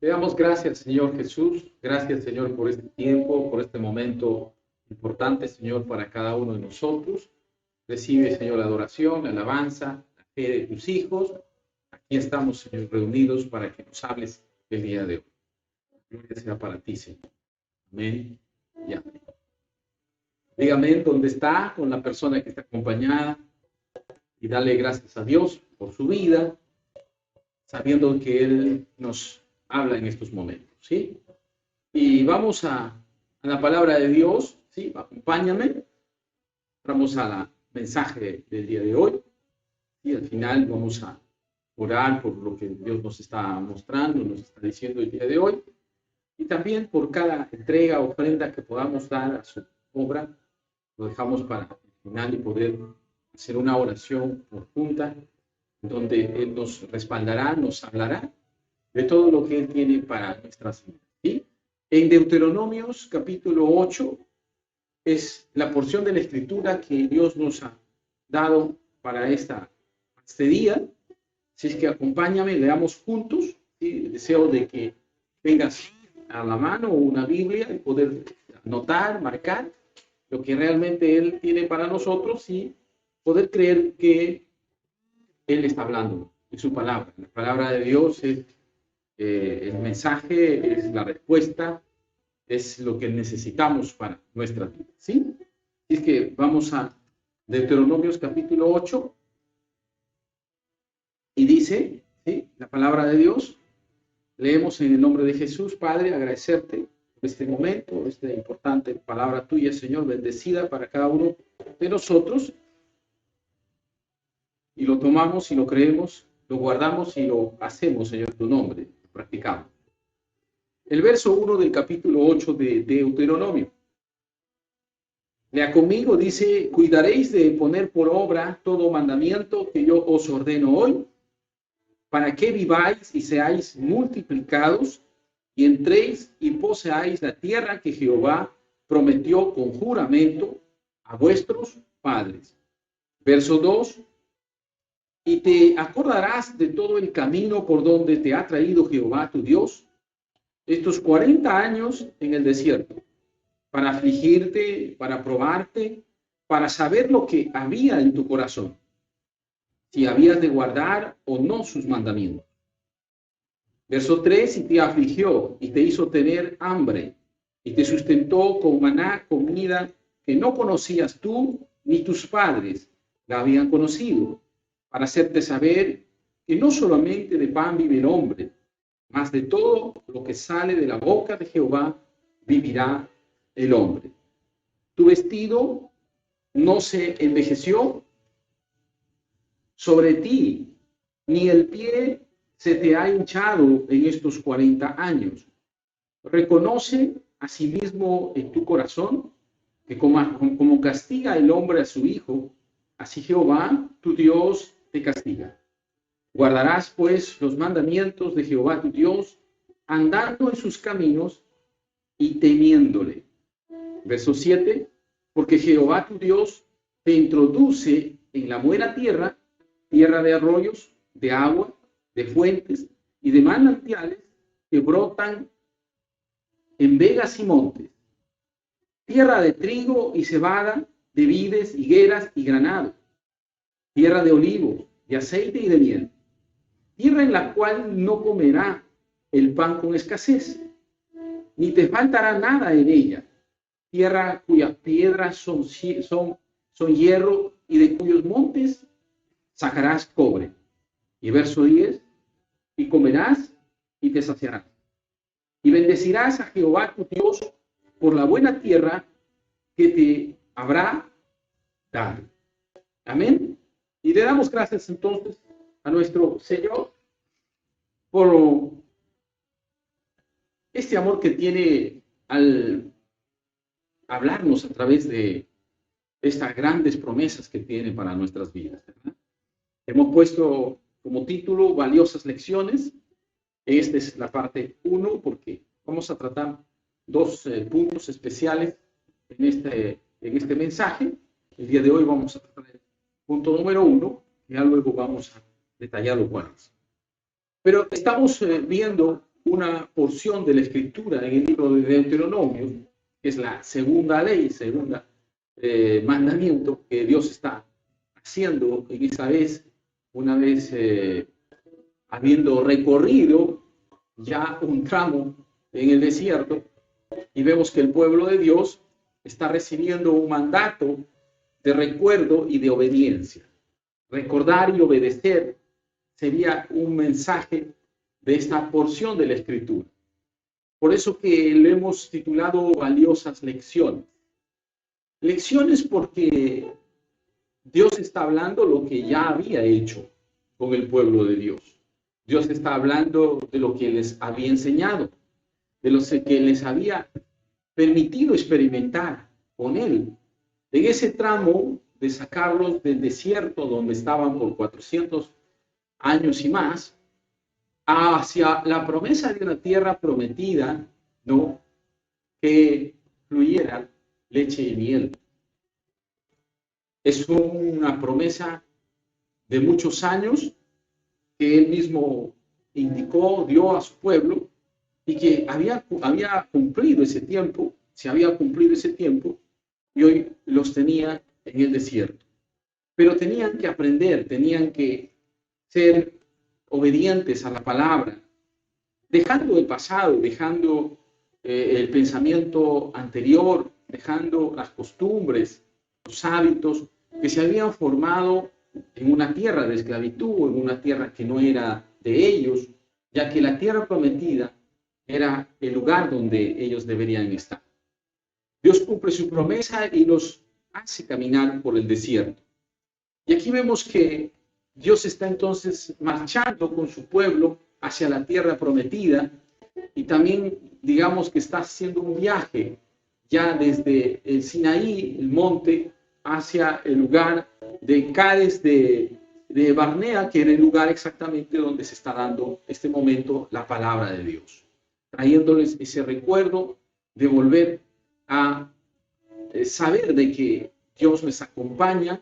Te damos gracias, Señor Jesús. Gracias, Señor, por este tiempo, por este momento importante, Señor, para cada uno de nosotros. Recibe, Señor, la adoración, la alabanza, la fe de tus hijos. Aquí estamos, Señor, reunidos para que nos hables el día de hoy. Gloria sea para ti, Señor. Amén y amén. Dígame dónde está con la persona que está acompañada y dale gracias a Dios por su vida, sabiendo que Él nos habla en estos momentos, ¿sí? Y vamos a la palabra de Dios, ¿sí? Acompáñame. Vamos al mensaje del día de hoy y al final vamos a orar por lo que Dios nos está mostrando, nos está diciendo el día de hoy y también por cada entrega, ofrenda que podamos dar a su obra. Lo dejamos para el final y poder hacer una oración conjunta donde Él nos respaldará, nos hablará de todo lo que Él tiene para nuestras vidas, ¿sí? En Deuteronomios capítulo 8 es la porción de la Escritura que Dios nos ha dado para este día. Así es que acompáñame, leamos juntos, ¿sí? Deseo de que tengas a la mano una Biblia y poder anotar, marcar lo que realmente Él tiene para nosotros y poder creer que Él está hablando en su palabra. La palabra de Dios es el mensaje, es la respuesta, es lo que necesitamos para nuestra vida, ¿sí? Así es que vamos a Deuteronomios capítulo 8 y dice, ¿sí? La palabra de Dios. Leemos en el nombre de Jesús. Padre, agradecerte por este momento, esta importante palabra tuya, Señor, bendecida para cada uno de nosotros. Y lo tomamos y lo creemos, lo guardamos y lo hacemos, Señor, en tu nombre, lo practicamos. El verso 1 del capítulo 8 de Deuteronomio. Lea conmigo, dice: cuidaréis de poner por obra todo mandamiento que yo os ordeno hoy, para que viváis y seáis multiplicados, y entréis y poseáis la tierra que Jehová prometió con juramento a vuestros padres. Verso 2. Y te acordarás de todo el camino por donde te ha traído Jehová tu Dios estos 40 años en el desierto, para afligirte, para probarte, para saber lo que había en tu corazón, si habías de guardar o no sus mandamientos. Verso 3, y te afligió y te hizo tener hambre y te sustentó con maná, comida que no conocías tú ni tus padres la habían conocido, para hacerte saber que no solamente de pan vive el hombre, mas de todo lo que sale de la boca de Jehová vivirá el hombre. Tu vestido no se envejeció sobre ti, ni el pie se te ha hinchado en estos 40 años. Reconoce asimismo en tu corazón que como castiga el hombre a su hijo, así Jehová tu Dios te castiga. Guardarás pues los mandamientos de Jehová tu Dios, andando en sus caminos y temiéndole. Verso 7, porque Jehová tu Dios te introduce en la buena tierra, tierra de arroyos, de agua, de fuentes y de manantiales que brotan en vegas y montes, tierra de trigo y cebada, de vides, higueras y granado, tierra de olivos, de aceite y de miel, tierra en la cual no comerá el pan con escasez, ni te faltará nada en ella, tierra cuyas piedras son hierro y de cuyos montes sacarás cobre. Y verso 10, y comerás y te saciarás. Y bendecirás a Jehová tu Dios por la buena tierra que te habrá dado. Amén. Y le damos gracias entonces a nuestro Señor por este amor que tiene al hablarnos a través de estas grandes promesas que tiene para nuestras vidas, ¿verdad? Hemos puesto como título valiosas lecciones. Esta es la parte 1 porque vamos a tratar dos puntos especiales en este mensaje. El día de hoy vamos a tratar el punto número 1 y ya luego vamos a detallar lo cual es. Pero estamos viendo una porción de la Escritura en el libro de Deuteronomio, que es la segunda ley, segunda mandamiento que Dios está haciendo en esa vez, una vez habiendo recorrido ya un tramo en el desierto, y vemos que el pueblo de Dios está recibiendo un mandato de recuerdo y de obediencia. Recordar y obedecer sería un mensaje de esta porción de la Escritura. Por eso que lo hemos titulado Valiosas Lecciones. Lecciones porque Dios está hablando lo que ya había hecho con el pueblo de Dios. Dios está hablando de lo que les había enseñado, de lo que les había permitido experimentar con Él. En ese tramo de sacarlos del desierto donde estaban por 400 años y más, hacia la promesa de una tierra prometida, ¿no? Que fluyera leche y miel. Es una promesa de muchos años que Él mismo indicó, dio a su pueblo, y que había cumplido ese tiempo, se había cumplido ese tiempo, y hoy los tenía en el desierto. Pero tenían que aprender, tenían que ser obedientes a la palabra, dejando el pasado, dejando el pensamiento anterior, dejando las costumbres, los hábitos que se habían formado en una tierra de esclavitud, en una tierra que no era de ellos, ya que la tierra prometida era el lugar donde ellos deberían estar. Dios cumple su promesa y los hace caminar por el desierto. Y aquí vemos que Dios está entonces marchando con su pueblo hacia la tierra prometida, y también digamos que está haciendo un viaje ya desde el Sinaí, el monte, hacia el lugar de Cades de Barnea, que era el lugar exactamente donde se está dando este momento la palabra de Dios, trayéndoles ese recuerdo de volver a saber de que Dios les acompaña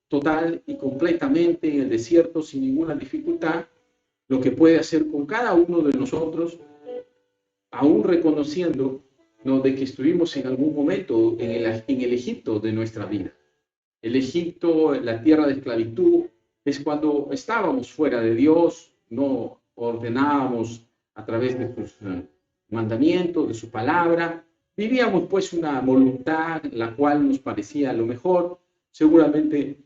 total y completamente en el desierto sin ninguna dificultad, lo que puede hacer con cada uno de nosotros, aún reconociendo, ¿no?, de que estuvimos en algún momento en el Egipto de nuestra vida. El Egipto, la tierra de esclavitud, es cuando estábamos fuera de Dios, no ordenábamos a través de sus mandamientos, de su palabra. Vivíamos pues una voluntad la cual nos parecía lo mejor. Seguramente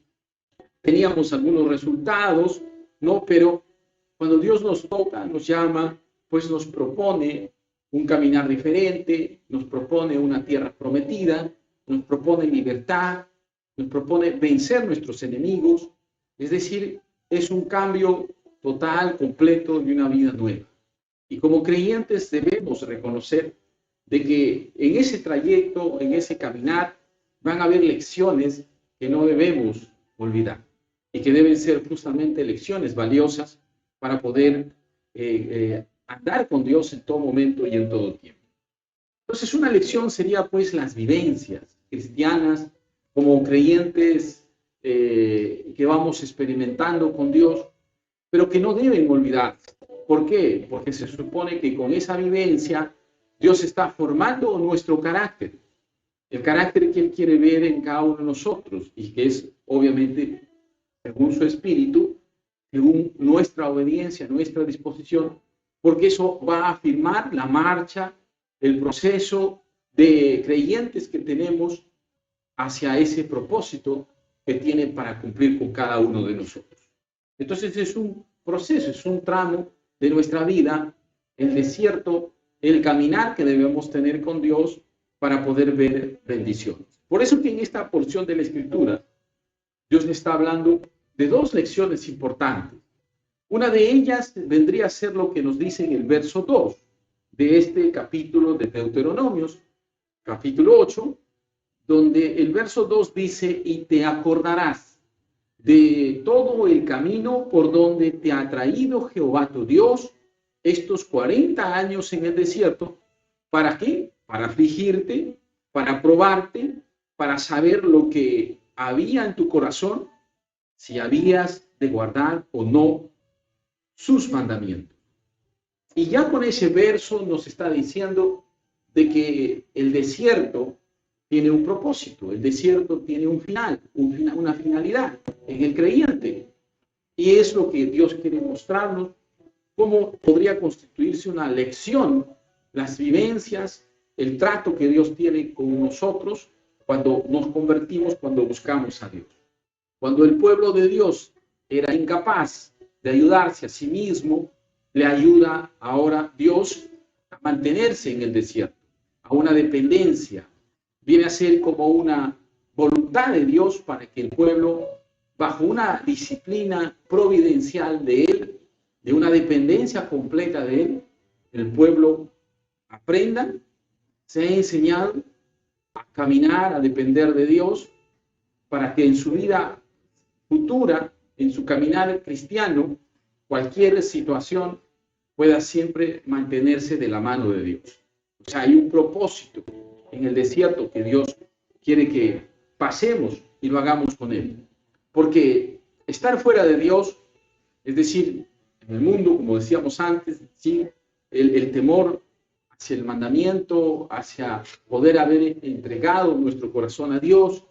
teníamos algunos resultados, ¿no? Pero cuando Dios nos toca, nos llama, pues nos propone un caminar diferente, nos propone una tierra prometida, nos propone libertad, nos propone vencer nuestros enemigos. Es decir, es un cambio total, completo de una vida nueva. Y como creyentes debemos reconocer de que en ese trayecto, en ese caminar, van a haber lecciones que no debemos olvidar y que deben ser justamente lecciones valiosas para poder andar con Dios en todo momento y en todo tiempo. Entonces, una lección sería pues las vivencias cristianas como creyentes que vamos experimentando con Dios, pero que no deben olvidar. ¿Por qué? Porque se supone que con esa vivencia Dios está formando nuestro carácter, el carácter que Él quiere ver en cada uno de nosotros, y que es obviamente según su espíritu, según nuestra obediencia, nuestra disposición, porque eso va a afirmar la marcha, el proceso de creyentes que tenemos hacia ese propósito que tiene para cumplir con cada uno de nosotros. Entonces es un proceso, es un tramo de nuestra vida, el desierto, el caminar que debemos tener con Dios para poder ver bendiciones. Por eso que en esta porción de la Escritura, Dios le está hablando de dos lecciones importantes. Una de ellas vendría a ser lo que nos dice en el verso 2 de este capítulo de Deuteronomios, capítulo 8, donde el verso 2 dice: y te acordarás de todo el camino por donde te ha traído Jehová tu Dios estos 40 años en el desierto. ¿Para qué? Para afligirte, para probarte, para saber lo que había en tu corazón, si habías de guardar o no sus mandamientos. Y ya con ese verso nos está diciendo de que el desierto tiene un propósito, el desierto tiene un final, una finalidad en el creyente. Y es lo que Dios quiere mostrarnos, cómo podría constituirse una lección, las vivencias, el trato que Dios tiene con nosotros cuando nos convertimos, cuando buscamos a Dios. Cuando el pueblo de Dios era incapaz de ayudarse a sí mismo, le ayuda ahora Dios a mantenerse en el desierto, a una dependencia. Viene a ser como una voluntad de Dios para que el pueblo, bajo una disciplina providencial de Él, de una dependencia completa de Él, el pueblo aprenda, se ha enseñado a caminar, a depender de Dios, para que en su vida futura, en su caminar cristiano, cualquier situación pueda siempre mantenerse de la mano de Dios. O sea, hay un propósito en el desierto que Dios quiere que pasemos y lo hagamos con Él. Porque estar fuera de Dios, es decir, en el mundo, como decíamos antes, ¿sí? el temor hacia el mandamiento, hacia poder haber entregado nuestro corazón a Dios,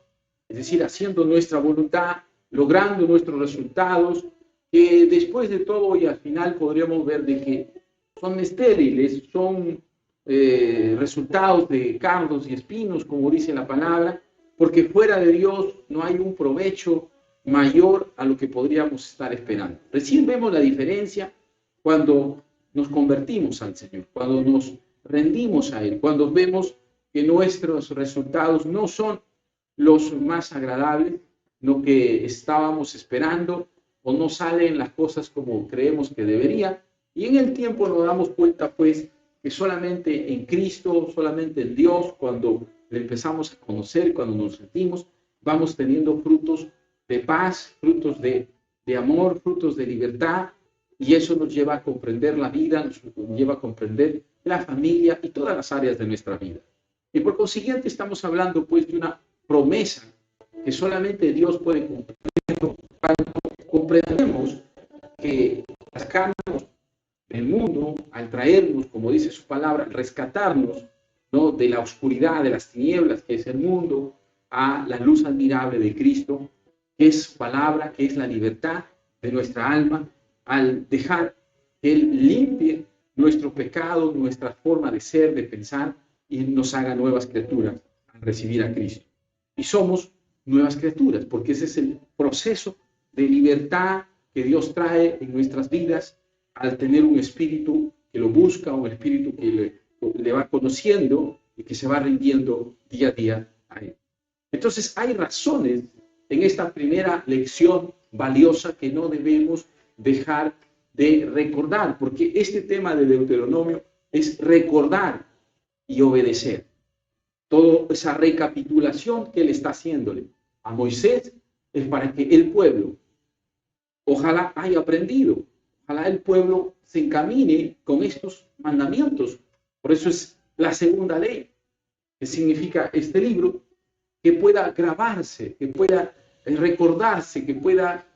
es decir, haciendo nuestra voluntad, logrando nuestros resultados, que después de todo y al final podríamos ver de que son estériles, son resultados de cardos y espinos, como dice la palabra, porque fuera de Dios no hay un provecho mayor a lo que podríamos estar esperando. Recién vemos la diferencia cuando nos convertimos al Señor, cuando nos rendimos a Él, cuando vemos que nuestros resultados no son los más agradables, lo que estábamos esperando, o no salen las cosas como creemos que debería, y en el tiempo nos damos cuenta pues que solamente en Cristo, solamente en Dios, cuando le empezamos a conocer, cuando nos sentimos, vamos teniendo frutos de paz, frutos de amor, frutos de libertad, y eso nos lleva a comprender la vida, nos lleva a comprender la familia y todas las áreas de nuestra vida. Y por consiguiente estamos hablando pues de una promesa que solamente Dios puede cumplir cuando comprendemos que sacarnos del mundo, al traernos, como dice su palabra, rescatarnos, ¿no?, de la oscuridad, de las tinieblas que es el mundo, a la luz admirable de Cristo, que es su palabra, que es la libertad de nuestra alma, al dejar que Él limpie nuestro pecado, nuestra forma de ser, de pensar, y nos haga nuevas criaturas al recibir a Cristo. Y somos nuevas criaturas, porque ese es el proceso de libertad que Dios trae en nuestras vidas al tener un espíritu que lo busca, un espíritu que le va conociendo y que se va rindiendo día a día a Él. Entonces hay razones en esta primera lección valiosa que no debemos dejar de recordar, porque este tema de Deuteronomio es recordar y obedecer. Toda esa recapitulación que Él está haciéndole a Moisés es para que el pueblo, ojalá haya aprendido, ojalá el pueblo se encamine con estos mandamientos. Por eso es la segunda ley, que significa este libro, que pueda grabarse, que pueda recordarse, que pueda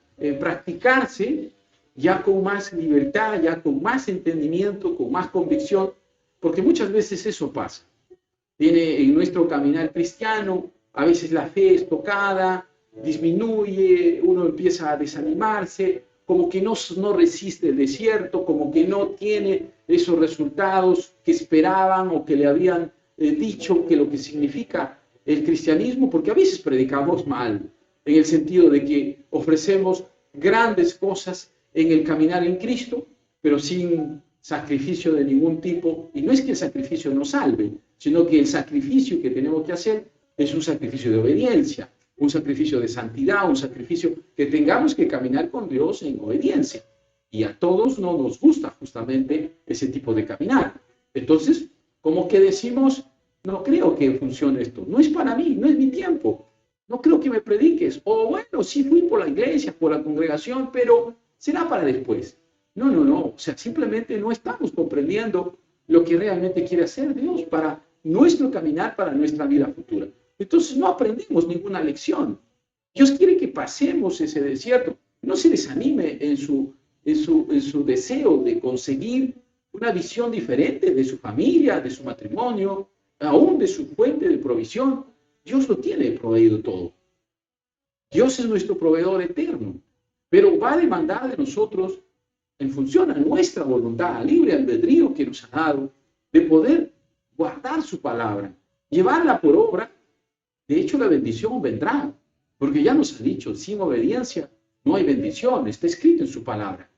practicarse ya con más libertad, ya con más entendimiento, con más convicción, porque muchas veces eso pasa. Tiene en nuestro caminar cristiano, a veces la fe es tocada, disminuye, uno empieza a desanimarse, como que no resiste el desierto, como que no tiene esos resultados que esperaban o que le habían dicho que lo que significa el cristianismo, porque a veces predicamos mal, en el sentido de que ofrecemos grandes cosas en el caminar en Cristo, pero sin sacrificio de ningún tipo, y no es que el sacrificio nos salve, sino que el sacrificio que tenemos que hacer es un sacrificio de obediencia, un sacrificio de santidad, un sacrificio que tengamos que caminar con Dios en obediencia. Y a todos no nos gusta justamente ese tipo de caminar. Entonces, como que decimos, no creo que funcione esto, no es para mí, no es mi tiempo, no creo que me prediques, o bueno, sí fui por la iglesia, por la congregación, pero será para después. No, o sea, simplemente no estamos comprendiendo lo que realmente quiere hacer Dios para nuestro caminar, para nuestra vida futura. Entonces no aprendemos ninguna lección. Dios quiere que pasemos ese desierto. No se desanime en su deseo de conseguir una visión diferente de su familia, de su matrimonio, aún de su fuente de provisión. Dios lo tiene proveído todo. Dios es nuestro proveedor eterno, pero va a demandar de nosotros, en función a nuestra voluntad, al libre albedrío que nos ha dado, de poder guardar su palabra, llevarla por obra. De hecho, la bendición vendrá, porque ya nos ha dicho, sin obediencia no hay bendición, está escrito en su palabra.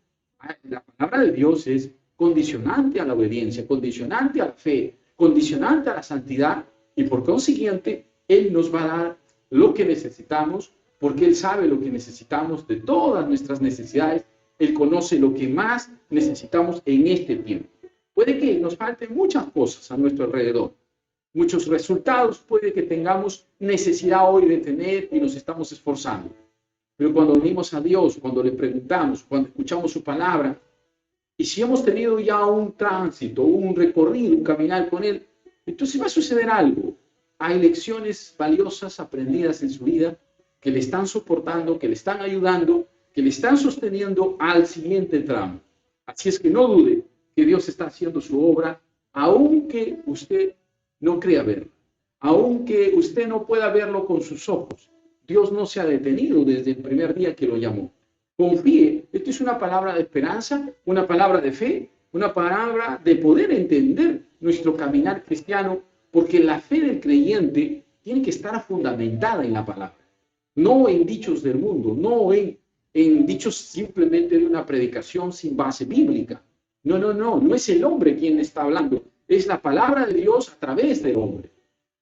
La palabra de Dios es condicionante a la obediencia, condicionante a la fe, condicionante a la santidad, y por consiguiente, Él nos va a dar lo que necesitamos, porque Él sabe lo que necesitamos de todas nuestras necesidades. Él conoce lo que más necesitamos en este tiempo. Puede que nos falten muchas cosas a nuestro alrededor, muchos resultados puede que tengamos necesidad hoy de tener y nos estamos esforzando. Pero cuando venimos a Dios, cuando le preguntamos, cuando escuchamos su palabra, y si hemos tenido ya un tránsito, un recorrido, un caminar con Él, entonces va a suceder algo. Hay lecciones valiosas aprendidas en su vida que le están soportando, que le están ayudando, que le están sosteniendo al siguiente tramo. Así es que no dude que Dios está haciendo su obra, aunque usted no crea verlo, aunque usted no pueda verlo con sus ojos. Dios no se ha detenido desde el primer día que lo llamó. Confíe, esto es una palabra de esperanza, una palabra de fe, una palabra de poder entender nuestro caminar cristiano, porque la fe del creyente tiene que estar fundamentada en la palabra, no en dichos del mundo, no en dichos simplemente de una predicación sin base bíblica. No es el hombre quien está hablando, es la palabra de Dios a través del hombre.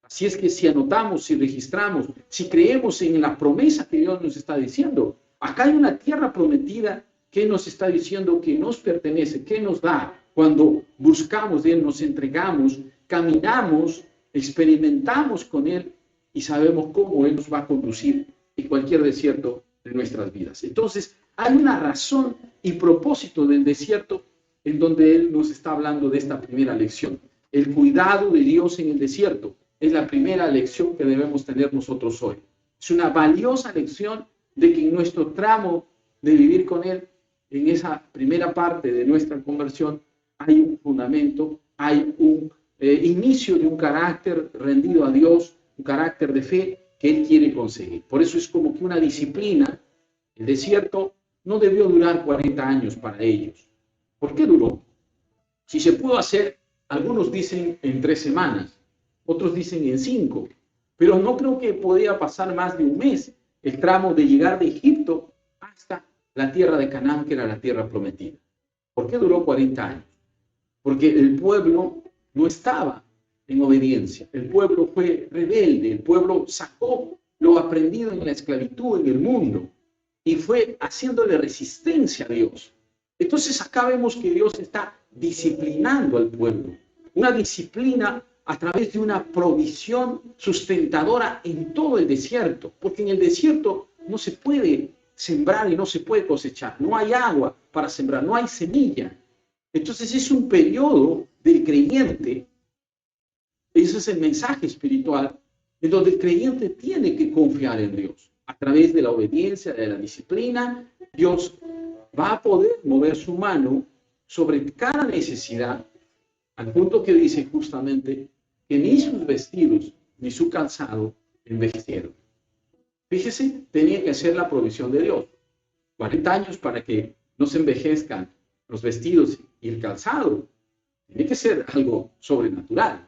Así es que si anotamos, si registramos, si creemos en la promesa que Dios nos está diciendo, acá hay una tierra prometida que nos está diciendo que nos pertenece, que nos da. Cuando buscamos de Él, nos entregamos, caminamos, experimentamos con Él y sabemos cómo Él nos va a conducir en cualquier desierto de nuestras vidas. Entonces, hay una razón y propósito del desierto en donde Él nos está hablando de esta primera lección. El cuidado de Dios en el desierto es la primera lección que debemos tener nosotros hoy. Es una valiosa lección de que en nuestro tramo de vivir con Él, en esa primera parte de nuestra conversión, hay un fundamento, hay un inicio de un carácter rendido a Dios, un carácter de fe que Él quiere conseguir. Por eso es como que una disciplina. El desierto no debió durar 40 años para ellos. ¿Por qué duró? Si se pudo hacer, algunos dicen en 3 semanas, otros dicen en 5, pero no creo que podía pasar más de un mes el tramo de llegar de Egipto hasta la tierra de Canaán, que era la tierra prometida. ¿Por qué duró 40 años? Porque el pueblo no estaba en obediencia, el pueblo fue rebelde, el pueblo sacó lo aprendido en la esclavitud en el mundo y fue haciéndole resistencia a Dios. Entonces acá vemos que Dios está disciplinando al pueblo, una disciplina a través de una provisión sustentadora en todo el desierto, porque en el desierto no se puede sembrar y no se puede cosechar, no hay agua para sembrar, no hay semilla. Entonces es un periodo del creyente, ese es el mensaje espiritual, en donde el creyente tiene que confiar en Dios. A través de la obediencia, de la disciplina, Dios va a poder mover su mano sobre cada necesidad, al punto que dice justamente que ni sus vestidos ni su calzado envejecieron. Fíjese, tenía que hacer la provisión de Dios. 40 años para que no se envejezcan los vestidos y el calzado. Tiene que ser algo sobrenatural.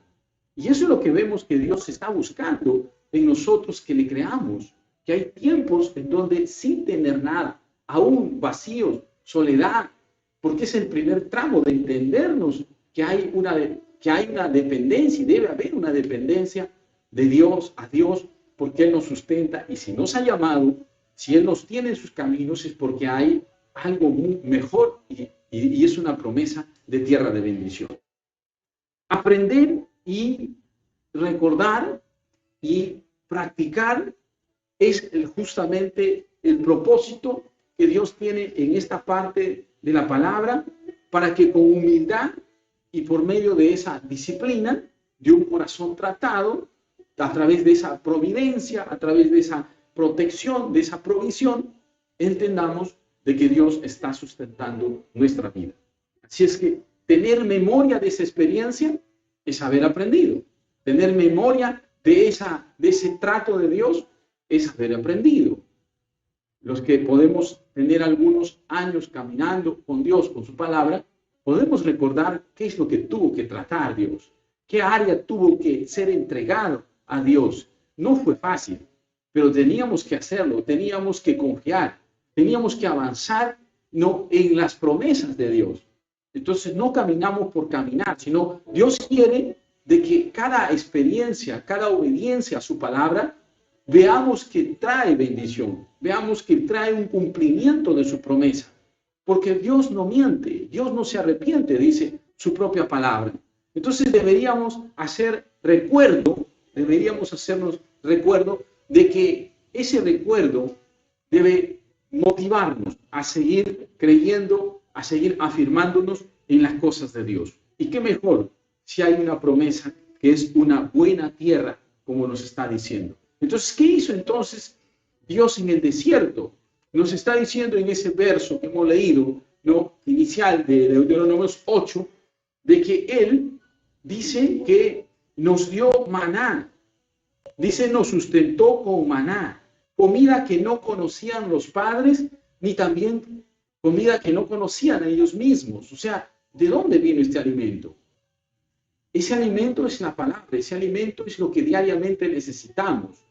Y eso es lo que vemos que Dios está buscando en nosotros, que le creamos. Que hay tiempos en donde sin tener nada, aún vacíos, soledad, porque es el primer tramo de entendernos que hay una dependencia, y debe haber una dependencia de Dios a Dios, porque Él nos sustenta, y si nos ha llamado, si Él nos tiene en sus caminos, es porque hay algo muy mejor y es una promesa de tierra de bendición. Aprender y recordar y practicar es justamente el propósito que Dios tiene en esta parte de la palabra, para que con humildad y por medio de esa disciplina, de un corazón tratado, a través de esa providencia, a través de esa protección, de esa provisión, entendamos de que Dios está sustentando nuestra vida. Así es que tener memoria de esa experiencia es haber aprendido. Tener memoria de ese trato de Dios es haber aprendido. Los que podemos tener algunos años caminando con Dios, con su palabra, podemos recordar qué es lo que tuvo que tratar Dios, qué área tuvo que ser entregado a Dios. No fue fácil, pero teníamos que hacerlo, teníamos que confiar, teníamos que avanzar en las promesas de Dios. Entonces no caminamos por caminar, sino Dios quiere de que cada experiencia, cada obediencia a su palabra, veamos que trae bendición, veamos que trae un cumplimiento de su promesa. Porque Dios no miente, Dios no se arrepiente, dice su propia palabra. Entonces deberíamos hacernos recuerdo de que ese recuerdo debe motivarnos a seguir creyendo, a seguir afirmándonos en las cosas de Dios. Y qué mejor si hay una promesa que es una buena tierra, como nos está diciendo. Entonces, ¿qué hizo entonces Dios en el desierto? Nos está diciendo en ese verso que hemos leído, ¿no?, inicial de Deuteronomio 8, de que Él dice que nos dio maná. Dice, nos sustentó con maná, comida que no conocían los padres, ni también comida que no conocían ellos mismos. O sea, ¿de dónde vino este alimento? Ese alimento es la palabra, ese alimento es lo que diariamente necesitamos.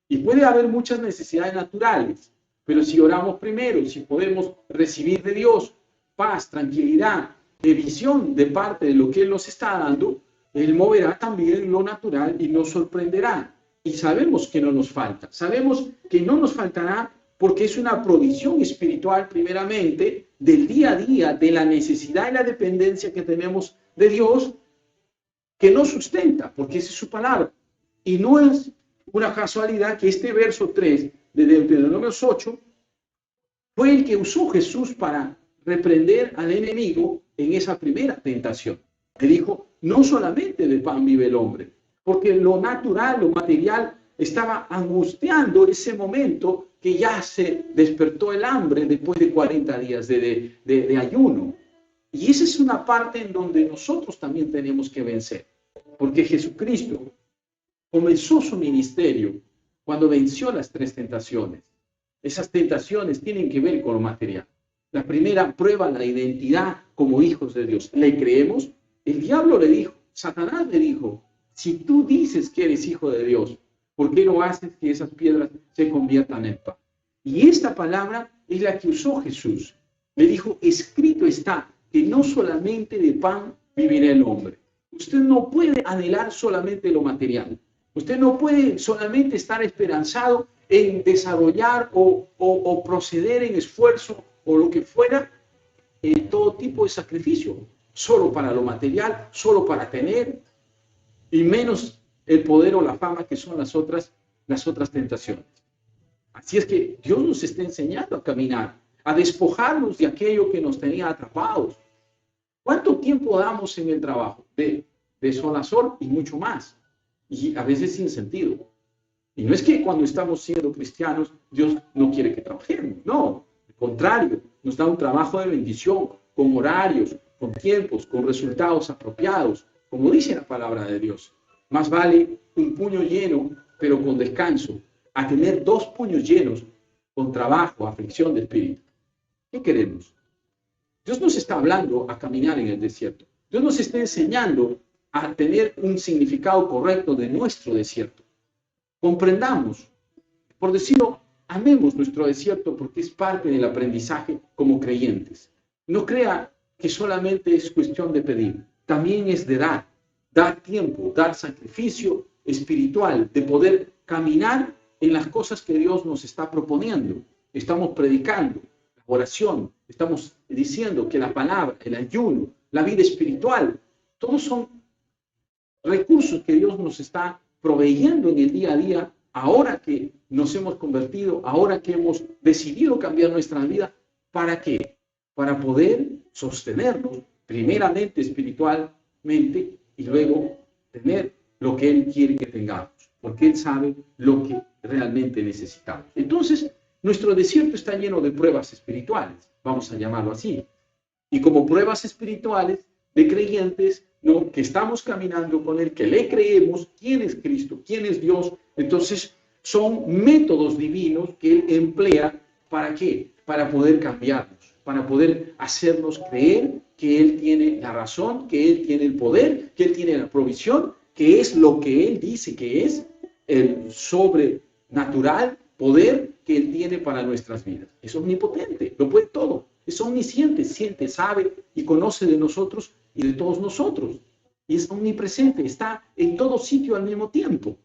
Y puede haber muchas necesidades naturales, pero si oramos primero, si podemos recibir de Dios paz, tranquilidad, visión de parte de lo que Él nos está dando, Él moverá también lo natural y nos sorprenderá. Y sabemos que no nos falta, sabemos que no nos faltará porque es una provisión espiritual primeramente del día a día, de la necesidad y la dependencia que tenemos de Dios, que nos sustenta, porque esa es su palabra. Y no es una casualidad que este verso 3 de Deuteronomio 8 fue el que usó Jesús para reprender al enemigo en esa primera tentación. Le dijo, no solamente de pan vive el hombre, porque lo natural, lo material, estaba angustiando ese momento que ya se despertó el hambre después de 40 días de ayuno. Y esa es una parte en donde nosotros también tenemos que vencer, porque Jesucristo comenzó su ministerio cuando venció las 3 tentaciones. Esas tentaciones tienen que ver con lo material. La primera prueba la identidad como hijos de Dios. ¿Le creemos? El diablo le dijo, Satanás le dijo, si tú dices que eres hijo de Dios, ¿por qué no haces que esas piedras se conviertan en pan? Y esta palabra es la que usó Jesús. Le dijo, escrito está que no solamente de pan vivirá el hombre. Usted no puede anhelar solamente lo material. Usted no puede solamente estar esperanzado en desarrollar o proceder en esfuerzo o lo que fuera, todo tipo de sacrificio, solo para lo material, solo para tener, y menos el poder o la fama que son las otras tentaciones. Así es que Dios nos está enseñando a caminar, a despojarnos de aquello que nos tenía atrapados. ¿Cuánto tiempo damos en el trabajo? De sol a sol y mucho más. Y a veces sin sentido. Y no es que cuando estamos siendo cristianos, Dios no quiere que trabajemos. No, al contrario, nos da un trabajo de bendición, con horarios, con tiempos, con resultados apropiados, como dice la palabra de Dios. Más vale un puño lleno, pero con descanso, a tener 2 puños llenos con trabajo, aflicción de espíritu. ¿Qué queremos? Dios nos está hablando a caminar en el desierto. Dios nos está enseñando a tener un significado correcto de nuestro desierto. Comprendamos, por decirlo, amemos nuestro desierto porque es parte del aprendizaje como creyentes. No crea que solamente es cuestión de pedir, también es de dar tiempo, dar sacrificio espiritual, de poder caminar en las cosas que Dios nos está proponiendo. Estamos predicando la oración, estamos diciendo que la palabra, el ayuno, la vida espiritual, todos son recursos que Dios nos está proveyendo en el día a día, ahora que nos hemos convertido, ahora que hemos decidido cambiar nuestra vida. ¿Para qué? Para poder sostenernos primeramente espiritualmente y luego tener lo que Él quiere que tengamos, porque Él sabe lo que realmente necesitamos. Entonces, nuestro desierto está lleno de pruebas espirituales, vamos a llamarlo así. Y como pruebas espirituales, de creyentes, ¿no? Que estamos caminando con Él, que le creemos quién es Cristo, quién es Dios. Entonces, son métodos divinos que Él emplea. ¿Para qué? Para poder cambiarnos, para poder hacernos creer que Él tiene la razón, que Él tiene el poder, que Él tiene la provisión, que es lo que Él dice que es el sobrenatural poder que Él tiene para nuestras vidas. Es omnipotente, lo puede todo. Es omnisciente, siente, sabe y conoce de nosotros y de todos nosotros. Y es omnipresente, está en todo sitio al mismo tiempo.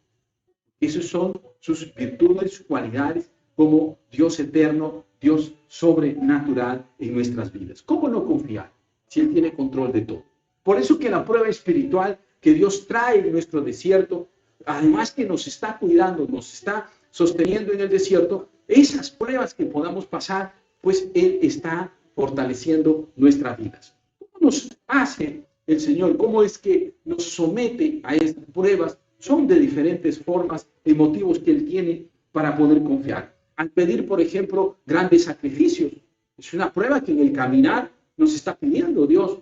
Esas son sus virtudes, sus cualidades como Dios eterno, Dios sobrenatural en nuestras vidas. ¿Cómo no confiar si Él tiene control de todo? Por eso que la prueba espiritual que Dios trae en nuestro desierto, además que nos está cuidando, nos está sosteniendo en el desierto, esas pruebas que podamos pasar, pues Él está fortaleciendo nuestras vidas. ¿Cómo nos hace el Señor? ¿Cómo es que nos somete a estas pruebas? Son de diferentes formas y motivos que Él tiene para poder confiar. Al pedir, por ejemplo, grandes sacrificios, es una prueba que en el caminar nos está pidiendo Dios.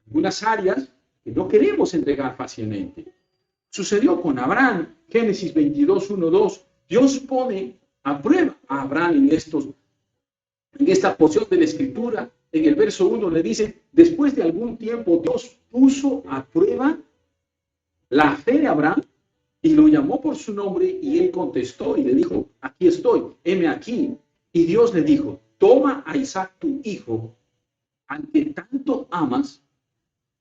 Algunas áreas que no queremos entregar fácilmente. Sucedió con Abraham, Génesis 22, 1, 2. Dios pone a prueba a Abraham en esta porción de la Escritura. En el verso 1 le dice, después de algún tiempo Dios puso a prueba la fe de Abraham y lo llamó por su nombre y él contestó y le dijo, aquí estoy, heme aquí. Y Dios le dijo, toma a Isaac tu hijo, al que tanto amas,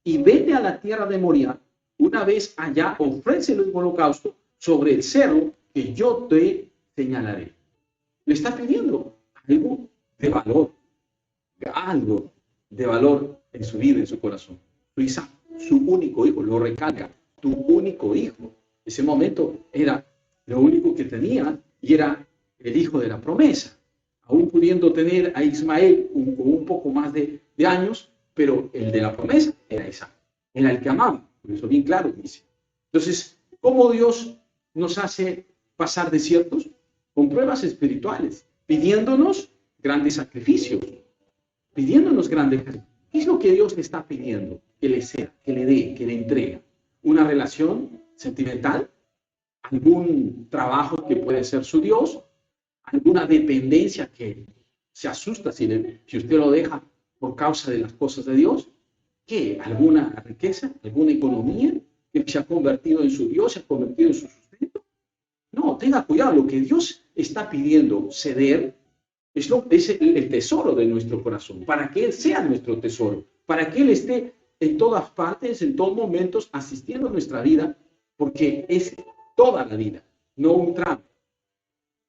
y vete a la tierra de Moriah. Una vez allá, ofrécelo en holocausto sobre el cerro que yo te señalaré. Le está pidiendo algo de valor, algo de valor en su vida, en su corazón. Su Isaac, su único hijo, lo recalca, tu único hijo. Ese momento era lo único que tenía y era el hijo de la promesa. Aún pudiendo tener a Ismael con un poco más de años, pero el de la promesa era Isaac, era el que amaba. Por eso bien claro dice. Entonces, ¿cómo Dios nos hace pasar desiertos? Con pruebas espirituales, pidiéndonos grandes sacrificios, pidiéndonos grandes sacrificios. ¿Qué es lo que Dios le está pidiendo? Que le sea, que le dé, que le entregue. Una relación sentimental, algún trabajo que puede ser su Dios, alguna dependencia que se asusta si usted lo deja por causa de las cosas de Dios. ¿Qué? ¿Alguna riqueza? ¿Alguna economía que se ha convertido en su Dios, se ha convertido en su sustento? No, tenga cuidado. Lo que Dios está pidiendo ceder es el tesoro de nuestro corazón, para que Él sea nuestro tesoro, para que Él esté en todas partes, en todos momentos, asistiendo a nuestra vida, porque es toda la vida, no un tramo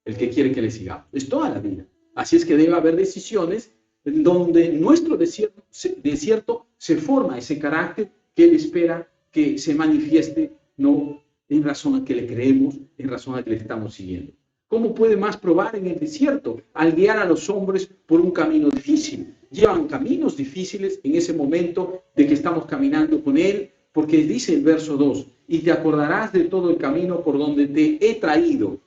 el que quiere que le sigamos, es toda la vida. Así es que debe haber decisiones en donde en nuestro desierto se forma ese carácter que Él espera que se manifieste, no en razón a que le creemos, en razón a que le estamos siguiendo. ¿Cómo puede más probar en el desierto? Al guiar a los hombres por un camino difícil. Llevan caminos difíciles en ese momento de que estamos caminando con Él, porque dice el verso 2, y te acordarás de todo el camino por donde te he traído.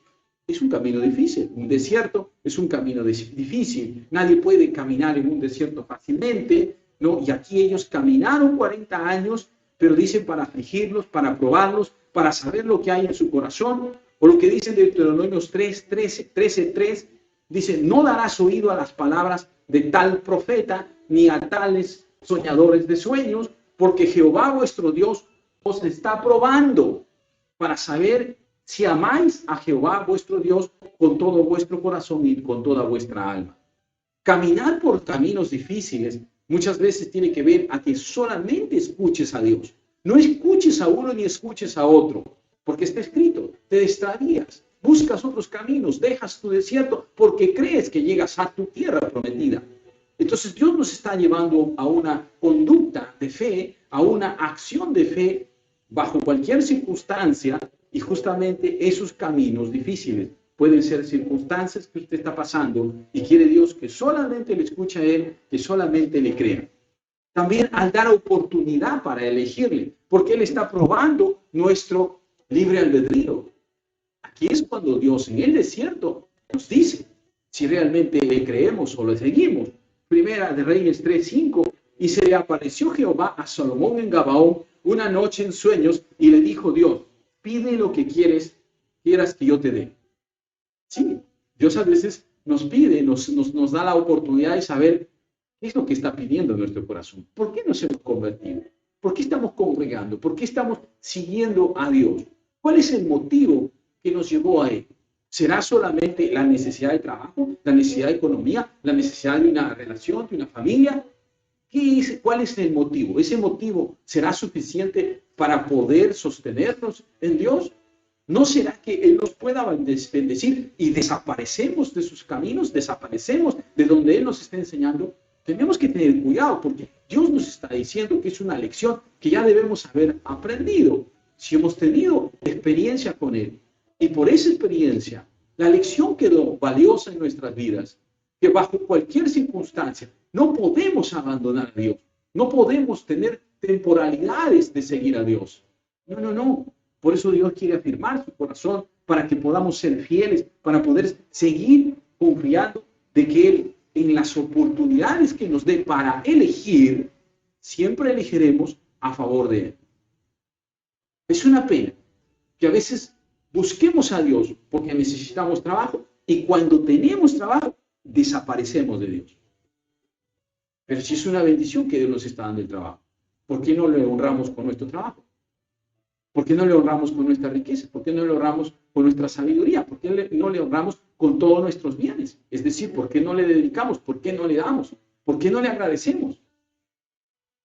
Es un camino difícil, un desierto es un camino difícil. Nadie puede caminar en un desierto fácilmente, ¿no? Y aquí ellos caminaron 40 años, pero dicen para afligirlos, para probarlos, para saber lo que hay en su corazón. O lo que dice en Deuteronomios 13:3, dice, no darás oído a las palabras de tal profeta, ni a tales soñadores de sueños, porque Jehová vuestro Dios os está probando para saber si amáis a Jehová vuestro Dios con todo vuestro corazón y con toda vuestra alma. Caminar por caminos difíciles muchas veces tiene que ver a que solamente escuches a Dios. No escuches a uno ni escuches a otro, porque está escrito, te distraías, buscas otros caminos, dejas tu desierto porque crees que llegas a tu tierra prometida. Entonces Dios nos está llevando a una conducta de fe, a una acción de fe bajo cualquier circunstancia, y justamente esos caminos difíciles pueden ser circunstancias que usted está pasando y quiere Dios que solamente le escuche a Él, que solamente le crea. También al dar oportunidad para elegirle, porque Él está probando nuestro libre albedrío. Aquí es cuando Dios en el desierto nos dice si realmente le creemos o le seguimos. Primera de Reyes 3:5, Y se le apareció Jehová a Salomón en Gabaón una noche en sueños y le dijo Dios, pide lo que quieras que yo te dé. Sí, Dios a veces nos pide, nos da la oportunidad de saber qué es lo que está pidiendo en nuestro corazón. ¿Por qué nos hemos convertido? ¿Por qué estamos congregando? ¿Por qué estamos siguiendo a Dios? ¿Cuál es el motivo que nos llevó a Él? ¿Será solamente la necesidad de trabajo, la necesidad de economía, la necesidad de una relación, de una familia? ¿Cuál es el motivo? ¿Ese motivo será suficiente para poder sostenernos en Dios? ¿No será que Él nos pueda bendecir y desaparecemos de sus caminos, desaparecemos de donde Él nos está enseñando? Tenemos que tener cuidado porque Dios nos está diciendo que es una lección que ya debemos haber aprendido si hemos tenido experiencia con Él. Y por esa experiencia, la lección quedó valiosa en nuestras vidas, que bajo cualquier circunstancia no podemos abandonar a Dios, no podemos tener temporalidades de seguir a Dios. No, no, no. Por eso Dios quiere afirmar su corazón para que podamos ser fieles, para poder seguir confiando de que Él, en las oportunidades que nos dé para elegir, siempre elegiremos a favor de Él. Es una pena que a veces busquemos a Dios porque necesitamos trabajo y cuando tenemos trabajo desaparecemos de Dios. Pero si es una bendición que Dios nos está dando el trabajo, ¿por qué no le honramos con nuestro trabajo? ¿Por qué no le honramos con nuestra riqueza? ¿Por qué no le honramos con nuestra sabiduría? ¿Por qué no le honramos con todos nuestros bienes? Es decir, ¿por qué no le dedicamos? ¿Por qué no le damos? ¿Por qué no le agradecemos?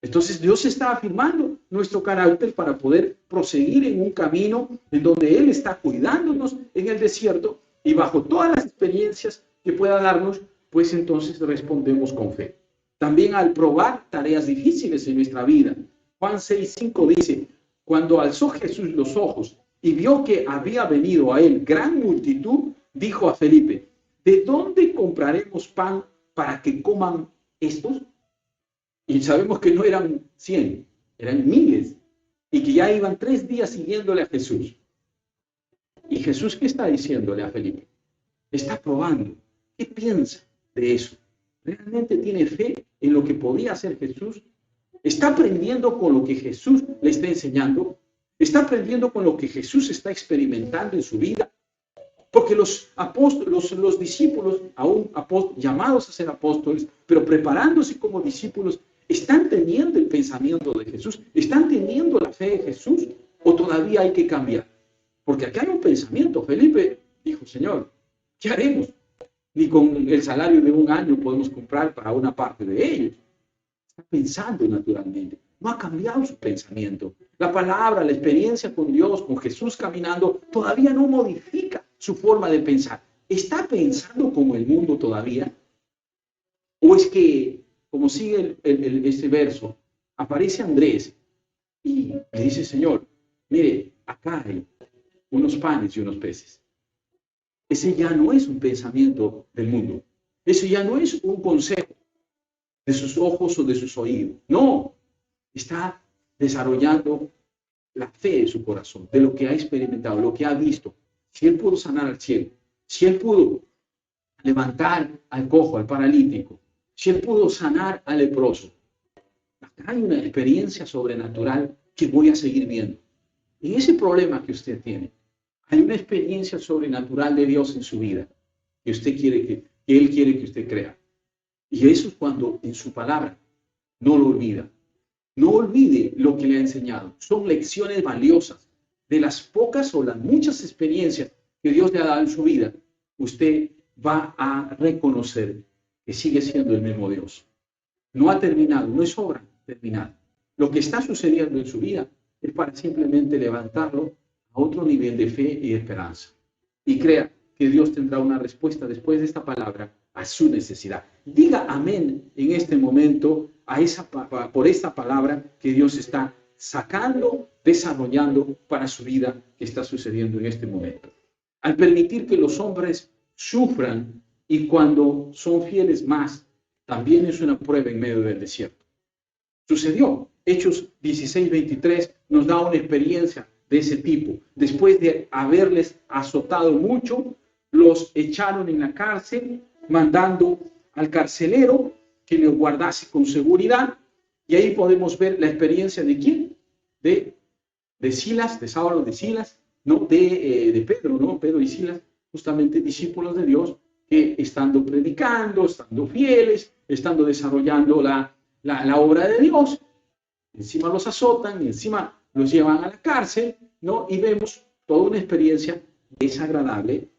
Entonces Dios está afirmando nuestro carácter para poder proseguir en un camino en donde Él está cuidándonos en el desierto y bajo todas las experiencias que pueda darnos, pues entonces respondemos con fe. También al probar tareas difíciles en nuestra vida. Juan 6:5 dice, cuando alzó Jesús los ojos y vio que había venido a Él gran multitud, dijo a Felipe, ¿de dónde compraremos pan para que coman estos? Y sabemos que no eran 100, eran miles, y que ya iban 3 días siguiéndole a Jesús. ¿Y Jesús qué está diciéndole a Felipe? Está probando. ¿Qué piensa de eso? ¿Realmente tiene fe en lo que podía hacer Jesús? ¿Está aprendiendo con lo que Jesús le está enseñando? ¿Está aprendiendo con lo que Jesús está experimentando en su vida? Porque los apóstoles, los discípulos, aún llamados a ser apóstoles, pero preparándose como discípulos, ¿están teniendo el pensamiento de Jesús? ¿Están teniendo la fe de Jesús? ¿O todavía hay que cambiar? Porque aquí hay un pensamiento. Felipe dijo, Señor, ¿qué haremos? Ni con el salario de un año podemos comprar para una parte de ellos. Está pensando naturalmente. No ha cambiado su pensamiento. La palabra, la experiencia con Dios, con Jesús caminando, todavía no modifica su forma de pensar. ¿Está pensando como el mundo todavía? ¿O es que, como sigue este verso, aparece Andrés y le dice, Señor, mire, acá hay unos panes y unos peces? Ese ya no es un pensamiento del mundo. Ese ya no es un consejo de sus ojos o de sus oídos. No, está desarrollando la fe de su corazón, de lo que ha experimentado, lo que ha visto. Si Él pudo sanar al ciego, si Él pudo levantar al cojo, al paralítico, si Él pudo sanar al leproso, acá hay una experiencia sobrenatural que voy a seguir viendo. En ese problema que usted tiene, hay una experiencia sobrenatural de Dios en su vida que usted quiere que Él quiere que usted crea. Y eso es cuando en su palabra no lo olvida. No olvide lo que le ha enseñado. Son lecciones valiosas de las pocas o las muchas experiencias que Dios le ha dado en su vida. Usted va a reconocer que sigue siendo el mismo Dios. No ha terminado, no es obra terminada. Lo que está sucediendo en su vida es para simplemente levantarlo a otro nivel de fe y esperanza. Y crea que Dios tendrá una respuesta después de esta palabra a su necesidad. Diga amén en este momento por esta palabra que Dios está sacando, desarrollando para su vida que está sucediendo en este momento. Al permitir que los hombres sufran y cuando son fieles más, también es una prueba en medio del desierto. Sucedió. Hechos 16:23 nos da una experiencia de ese tipo. Después de haberles azotado mucho, los echaron en la cárcel, mandando al carcelero que los guardase con seguridad. Y ahí podemos ver la experiencia de quién, de Silas, de Saulo, de Silas, ¿no? De Pedro, ¿no? Pedro y Silas, justamente discípulos de Dios, que estando predicando, estando fieles, estando desarrollando la obra de Dios, encima los azotan, encima los llevan a la cárcel, ¿no? Y vemos toda una experiencia desagradable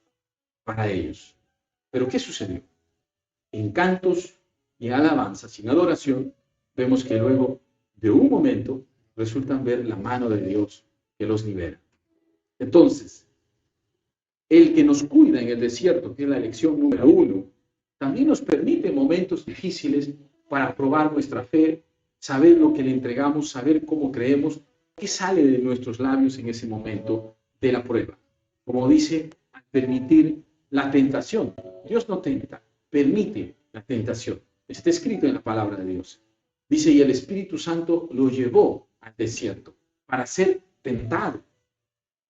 para ellos. Pero ¿qué sucedió? En cantos y en alabanzas, en adoración, vemos que luego de un momento resultan ver la mano de Dios que los libera. Entonces, el que nos cuida en el desierto, que es la lección número 1, también nos permite momentos difíciles para probar nuestra fe, saber lo que le entregamos, saber cómo creemos, qué sale de nuestros labios en ese momento de la prueba. Como dice, al permitir la tentación. Dios no tenta, permite la tentación. Está escrito en la palabra de Dios. Dice, y el Espíritu Santo lo llevó al desierto para ser tentado.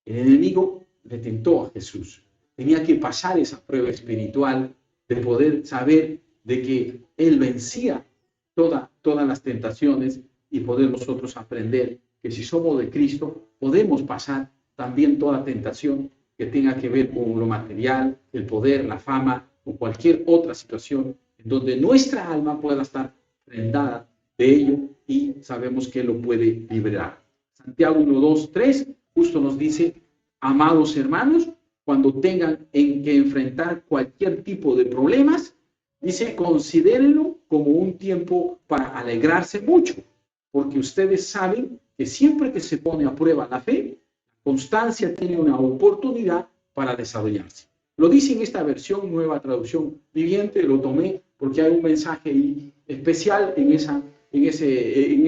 El enemigo le tentó a Jesús. Tenía que pasar esa prueba espiritual de poder saber de que Él vencía todas las tentaciones y poder nosotros aprender que si somos de Cristo, podemos pasar también toda tentación que tenga que ver con lo material, el poder, la fama o cualquier otra situación en donde nuestra alma pueda estar prendada de ello y sabemos que lo puede liberar. Santiago 1, 2, 3 justo nos dice, amados hermanos, cuando tengan en que enfrentar cualquier tipo de problemas, dice, considérenlo como un tiempo para alegrarse mucho, porque ustedes saben que siempre que se pone a prueba la fe, constancia tiene una oportunidad para desarrollarse. Lo dice en esta versión, nueva traducción viviente, lo tomé porque hay un mensaje especial en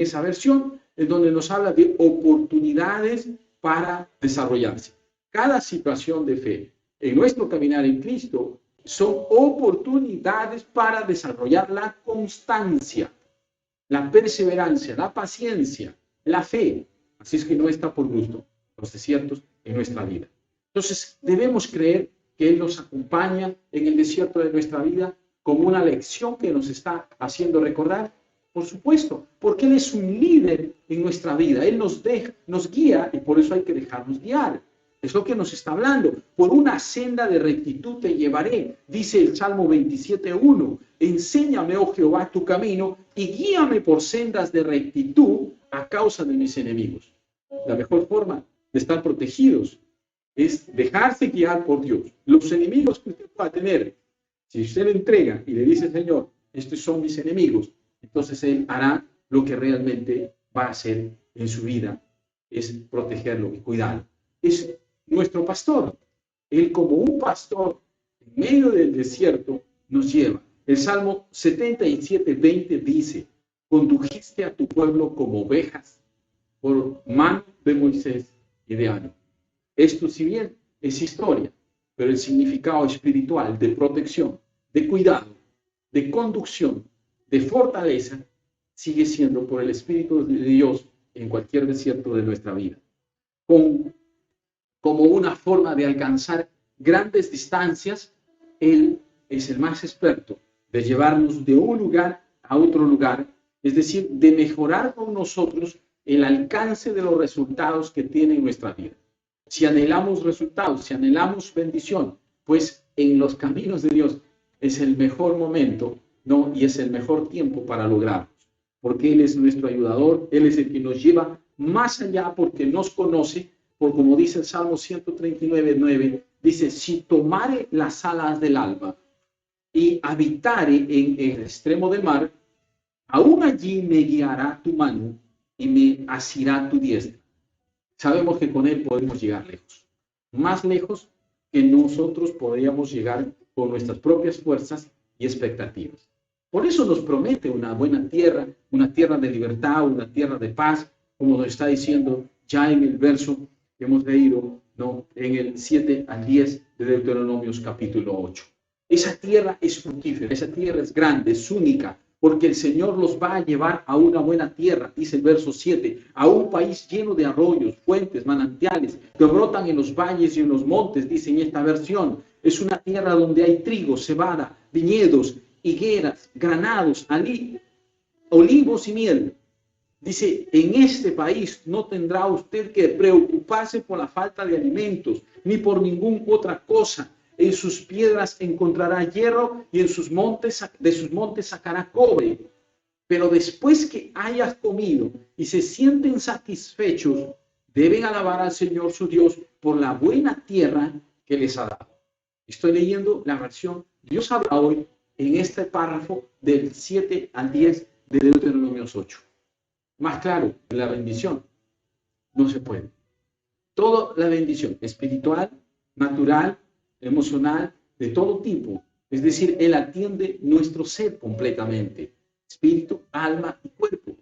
esa versión, en donde nos habla de oportunidades para desarrollarse. Cada situación de fe en nuestro caminar en Cristo son oportunidades para desarrollar la constancia, la perseverancia, la paciencia, la fe. Así es que no está por gusto los desiertos en nuestra vida. Entonces, debemos creer que Él nos acompaña en el desierto de nuestra vida como una lección que nos está haciendo recordar, por supuesto, porque Él es un líder en nuestra vida. Él nos guía y por eso hay que dejarnos guiar. Es lo que nos está hablando. Por una senda de rectitud te llevaré, dice el Salmo 27:1. Enséñame, oh Jehová, tu camino y guíame por sendas de rectitud a causa de mis enemigos. La mejor forma de estar protegidos es dejarse guiar por Dios. Los enemigos que usted va a tener, si usted le entrega y le dice, Señor, estos son mis enemigos, entonces Él hará lo que realmente va a hacer en su vida, es protegerlo y cuidarlo. Es nuestro pastor. Él como un pastor en medio del desierto nos lleva. El Salmo 77:20 dice, condujiste a tu pueblo como ovejas por mano de Moisés y de Aarón. Esto, si bien es historia, pero el significado espiritual de protección, de cuidado, de conducción, de fortaleza, sigue siendo por el Espíritu de Dios en cualquier desierto de nuestra vida. Como una forma de alcanzar grandes distancias, Él es el más experto de llevarnos de un lugar a otro lugar, es decir, de mejorar con nosotros el alcance de los resultados que tiene en nuestra vida. Si anhelamos resultados, si anhelamos bendición, pues en los caminos de Dios es el mejor momento, ¿no? Y es el mejor tiempo para lograrlos, porque Él es nuestro ayudador, Él es el que nos lleva más allá porque nos conoce, por como dice el Salmo 139:9, dice, si tomare las alas del alba y habitare en el extremo del mar, aún allí me guiará tu mano y me asirá tu diestra. Sabemos que con Él podemos llegar lejos, más lejos que nosotros podríamos llegar con nuestras propias fuerzas y expectativas. Por eso nos promete una buena tierra, una tierra de libertad, una tierra de paz, como nos está diciendo ya en el verso que hemos leído, ¿no? En el 7 al 10 de Deuteronomios capítulo 8. Esa tierra es fructífera, esa tierra es grande, es única, porque el Señor los va a llevar a una buena tierra, dice el verso 7, a un país lleno de arroyos, fuentes, manantiales, que brotan en los valles y en los montes, dice en esta versión. Es una tierra donde hay trigo, cebada, viñedos, higueras, granados, olivos y miel. Dice, en este país no tendrá usted que preocuparse por la falta de alimentos, ni por ninguna otra cosa. En sus piedras encontrará hierro y de sus montes sacará cobre. Pero después que hayas comido y se sienten satisfechos, deben alabar al Señor su Dios por la buena tierra que les ha dado. Estoy leyendo la versión Dios habla hoy en este párrafo del 7 al 10 de Deuteronomio 8. Más claro, la bendición no se puede. Toda la bendición espiritual, natural, emocional, de todo tipo. Es decir, Él atiende nuestro ser completamente. Espíritu, alma y cuerpo.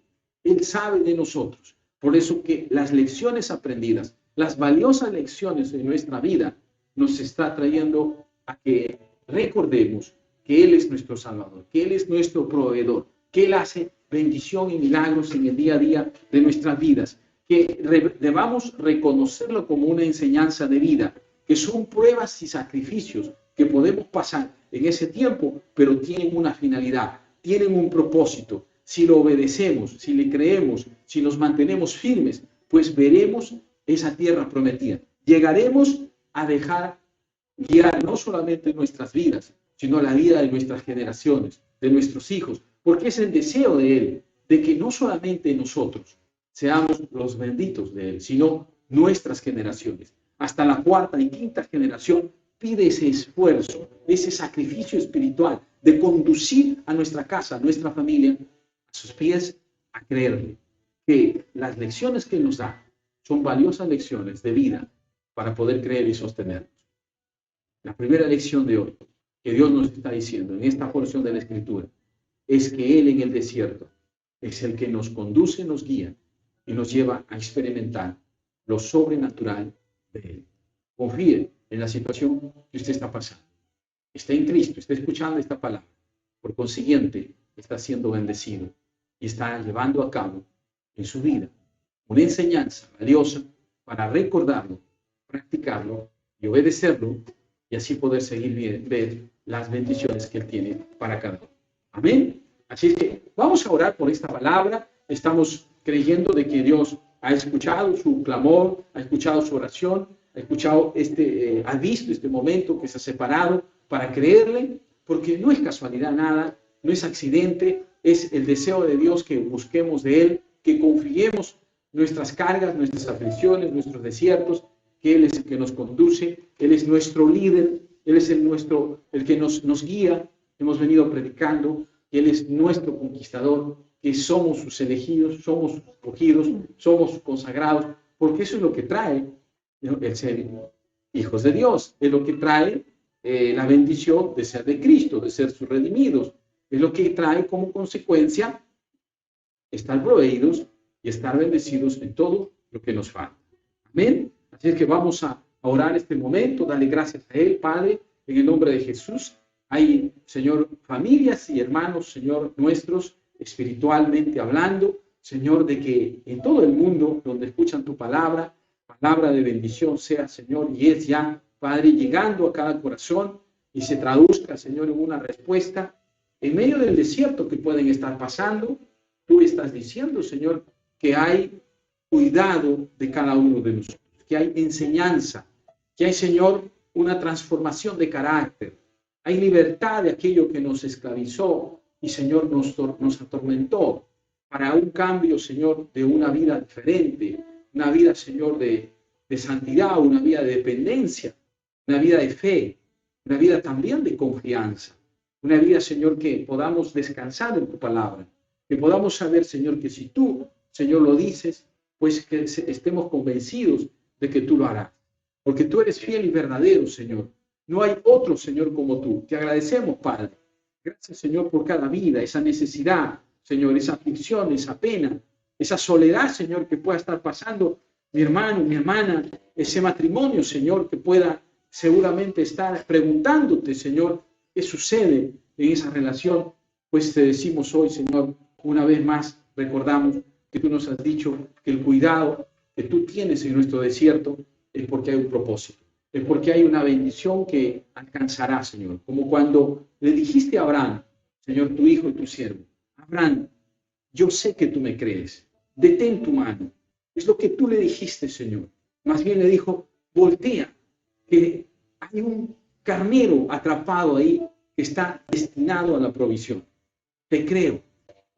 Él sabe de nosotros. Por eso que las lecciones aprendidas, las valiosas lecciones en nuestra vida, nos está trayendo a que recordemos que Él es nuestro Salvador, que Él es nuestro proveedor, que Él hace bendición y milagros en el día a día de nuestras vidas, que debamos reconocerlo como una enseñanza de vida, que son pruebas y sacrificios que podemos pasar en ese tiempo, pero tienen una finalidad, tienen un propósito. Si lo obedecemos, si le creemos, si nos mantenemos firmes, pues veremos esa tierra prometida. Llegaremos a dejar guiar no solamente nuestras vidas, sino la vida de nuestras generaciones, de nuestros hijos, porque es el deseo de Él, de que no solamente nosotros seamos los benditos de Él, sino nuestras generaciones. Hasta la cuarta y quinta generación pide ese esfuerzo, ese sacrificio espiritual de conducir a nuestra casa, a nuestra familia, a sus pies, a creerle que las lecciones que Él nos da son valiosas lecciones de vida para poder creer y sostenernos. La primera lección de hoy que Dios nos está diciendo en esta porción de la Escritura es que Él en el desierto es el que nos conduce, nos guía y nos lleva a experimentar lo sobrenatural de Él. Confíe en la situación que usted está pasando. Está en Cristo, está escuchando esta palabra. Por consiguiente, está siendo bendecido y está llevando a cabo en su vida una enseñanza valiosa para recordarlo, practicarlo y obedecerlo y así poder seguir ver las bendiciones que Él tiene para cada uno. Amén. Así es que vamos a orar por esta palabra. Estamos creyendo de que Dios ha escuchado su clamor, ha escuchado su oración, ha escuchado ha visto este momento que se ha separado para creerle, porque no es casualidad nada, no es accidente, es el deseo de Dios que busquemos de Él, que confiemos nuestras cargas, nuestras aflicciones, nuestros desiertos, que Él es el que nos conduce, Él es nuestro líder, Él es el que nos guía. Hemos venido predicando que Él es nuestro conquistador, que somos sus elegidos, somos sus escogidos, somos sus consagrados, porque eso es lo que trae el ser hijos de Dios, es lo que trae la bendición de ser de Cristo, de ser sus redimidos, es lo que trae como consecuencia estar proveídos y estar bendecidos en todo lo que nos falta. Amén. Así es que vamos a orar este momento, darle gracias a Él, Padre, en el nombre de Jesús. Hay, Señor, familias y hermanos, Señor, nuestros, espiritualmente hablando, Señor, de que en todo el mundo donde escuchan tu palabra de bendición sea, Señor, y es ya, Padre, llegando a cada corazón y se traduzca, Señor, en una respuesta en medio del desierto que pueden estar pasando. Tú estás diciendo, Señor, que hay cuidado de cada uno de nosotros, que hay enseñanza, que hay, Señor, una transformación de carácter. Hay libertad de aquello que nos esclavizó y, Señor, nos atormentó para un cambio, Señor, de una vida diferente, una vida, Señor, de santidad, una vida de dependencia, una vida de fe, una vida también de confianza, una vida, Señor, que podamos descansar en tu palabra, que podamos saber, Señor, que si tú, Señor, lo dices, pues que estemos convencidos de que tú lo harás, porque tú eres fiel y verdadero, Señor. No hay otro, Señor, como tú. Te agradecemos, Padre. Gracias, Señor, por cada vida, esa necesidad, Señor, esa aflicción, esa pena, esa soledad, Señor, que pueda estar pasando mi hermano, mi hermana, ese matrimonio, Señor, que pueda seguramente estar preguntándote, Señor, qué sucede en esa relación. Pues te decimos hoy, Señor, una vez más, recordamos que tú nos has dicho que el cuidado que tú tienes en nuestro desierto es porque hay un propósito, es porque hay una bendición que alcanzará, Señor, como cuando le dijiste a Abraham, Señor, tu hijo y tu siervo, Abraham, yo sé que tú me crees, detén tu mano. Es lo que tú le dijiste, Señor. Más bien le dijo, voltea, que hay un carnero atrapado ahí que está destinado a la provisión. Te creo.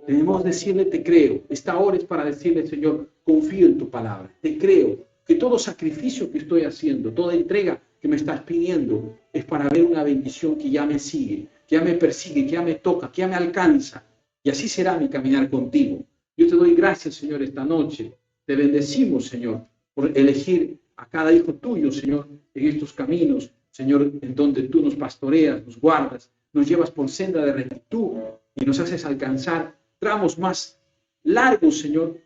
Debemos decirle, te creo. Esta hora es para decirle, Señor, confío en tu palabra. Te creo que todo sacrificio que estoy haciendo, toda entrega que me estás pidiendo, es para ver una bendición que ya me sigue, que ya me persigue, que ya me toca, que ya me alcanza. Y así será mi caminar contigo. Yo te doy gracias, Señor, esta noche. Te bendecimos, Señor, por elegir a cada hijo tuyo, Señor, en estos caminos, Señor, en donde tú nos pastoreas, nos guardas, nos llevas por senda de rectitud y nos haces alcanzar tramos más largos, Señor,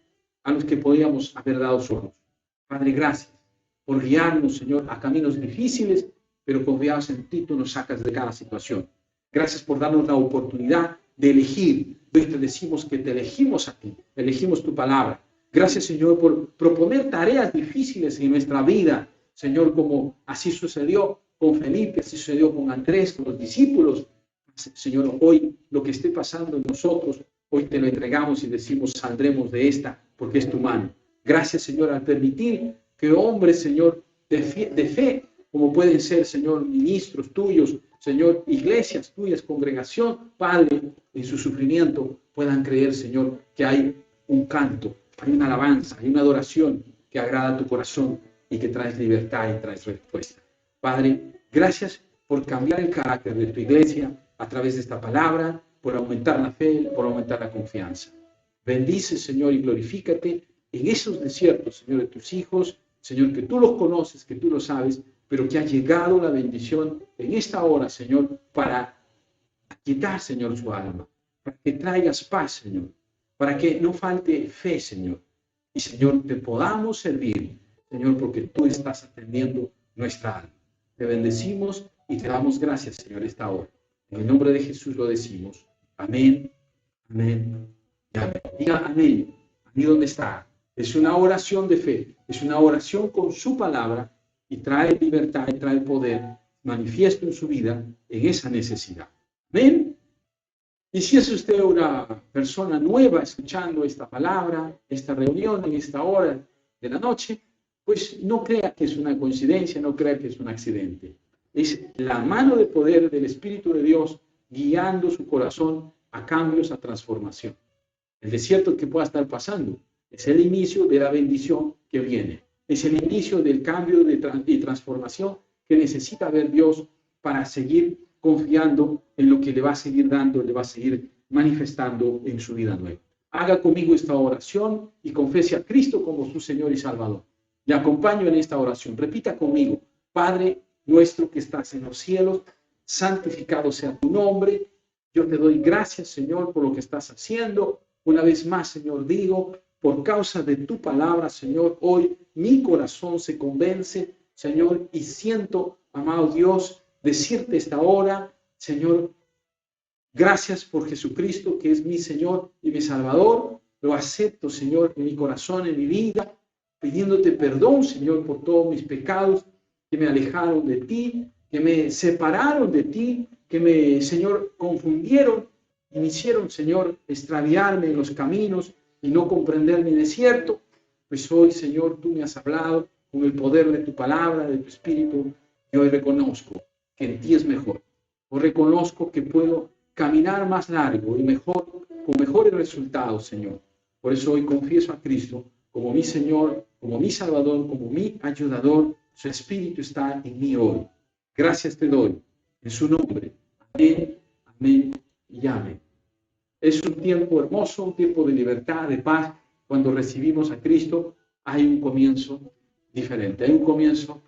a los que podíamos haber dado solos. Padre, gracias por guiarnos, Señor, a caminos difíciles, pero confiados en ti, tú nos sacas de cada situación. Gracias por darnos la oportunidad de elegir. Hoy te decimos que te elegimos a ti, elegimos tu palabra. Gracias, Señor, por proponer tareas difíciles en nuestra vida, Señor, como así sucedió con Felipe, así sucedió con Andrés, con los discípulos. Señor, hoy lo que esté pasando en nosotros, hoy te lo entregamos y decimos, saldremos de esta porque es tu mano. Gracias, Señor, al permitir que hombres, Señor, de fe, como pueden ser, Señor, ministros tuyos, Señor, iglesias tuyas, congregación, Padre, en su sufrimiento, puedan creer, Señor, que hay un canto, hay una alabanza, hay una adoración que agrada a tu corazón y que traes libertad y traes respuesta. Padre, gracias por cambiar el carácter de tu iglesia a través de esta palabra, por aumentar la fe, por aumentar la confianza. Bendice, Señor, y glorifícate en esos desiertos, Señor, de tus hijos, Señor, que tú los conoces, que tú los sabes, pero que ha llegado la bendición en esta hora, Señor, para aquietar, Señor, su alma, para que traigas paz, Señor, para que no falte fe, Señor. Y, Señor, te podamos servir, Señor, porque tú estás atendiendo nuestra alma. Te bendecimos y te damos gracias, Señor, esta hora. En el nombre de Jesús lo decimos. Amén, amén y amén. Diga amén. Ahí donde está. Es una oración de fe. Es una oración con su palabra y trae libertad y trae poder manifiesto en su vida en esa necesidad. Amén. Y si es usted una persona nueva escuchando esta palabra, esta reunión en esta hora de la noche, pues no crea que es una coincidencia, no crea que es un accidente. Es la mano de poder del Espíritu de Dios guiando su corazón a cambios, a transformación. El desierto que pueda estar pasando es el inicio de la bendición que viene. Es el inicio del cambio y transformación que necesita ver Dios para seguir confiando en lo que le va a seguir dando, le va a seguir manifestando en su vida nueva. Haga conmigo esta oración y confese a Cristo como su Señor y Salvador. Le acompaño en esta oración. Repita conmigo: Padre nuestro que estás en los cielos, santificado sea tu nombre. Yo te doy gracias, Señor, por lo que estás haciendo. Una vez más, Señor, digo, por causa de tu palabra, Señor, hoy mi corazón se convence, Señor, y siento, amado Dios, decirte esta hora, Señor, gracias por Jesucristo, que es mi Señor y mi Salvador. Lo acepto, Señor, en mi corazón, en mi vida, pidiéndote perdón, Señor, por todos mis pecados que me alejaron de ti, que me separaron de ti, que me, Señor, confundieron y me hicieron, Señor, extraviarme en los caminos y no comprender mi desierto. Pues hoy, Señor, tú me has hablado con el poder de tu palabra, de tu Espíritu, y hoy reconozco que en ti es mejor. Hoy reconozco que puedo caminar más largo y mejor, con mejores resultados, Señor. Por eso hoy confieso a Cristo como mi Señor, como mi Salvador, como mi ayudador. Su Espíritu está en mí hoy. Gracias te doy en su nombre. Amén, amén y amén. Es un tiempo hermoso, un tiempo de libertad, de paz. Cuando recibimos a Cristo hay un comienzo diferente, hay un comienzo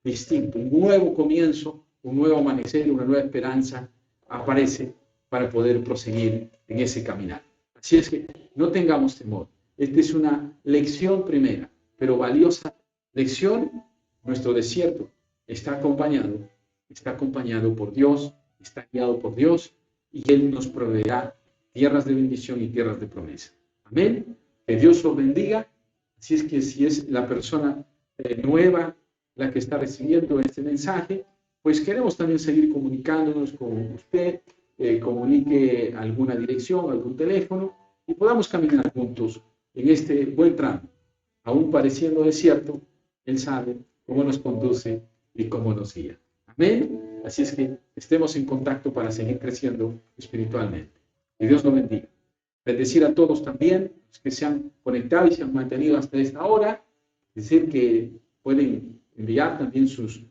distinto, un nuevo comienzo, un nuevo amanecer, una nueva esperanza aparece para poder proseguir en ese caminar. Así es que no tengamos temor. Esta es una lección primera, pero valiosa lección. Nuestro desierto está acompañado por Dios, está guiado por Dios, y Él nos proveerá tierras de bendición y tierras de promesa. Amén. Que Dios los bendiga. Así es que si es la persona nueva la que está recibiendo este mensaje, pues queremos también seguir comunicándonos con usted, comunique alguna dirección, algún teléfono, y podamos caminar juntos en este buen tramo, aún pareciendo desierto, Él sabe cómo nos conduce y cómo nos guía. Amén. Así es que estemos en contacto para seguir creciendo espiritualmente. Que Dios nos bendiga. Bendecir a todos también, los que se han conectado y se han mantenido hasta esta hora. Decir que pueden enviar también sus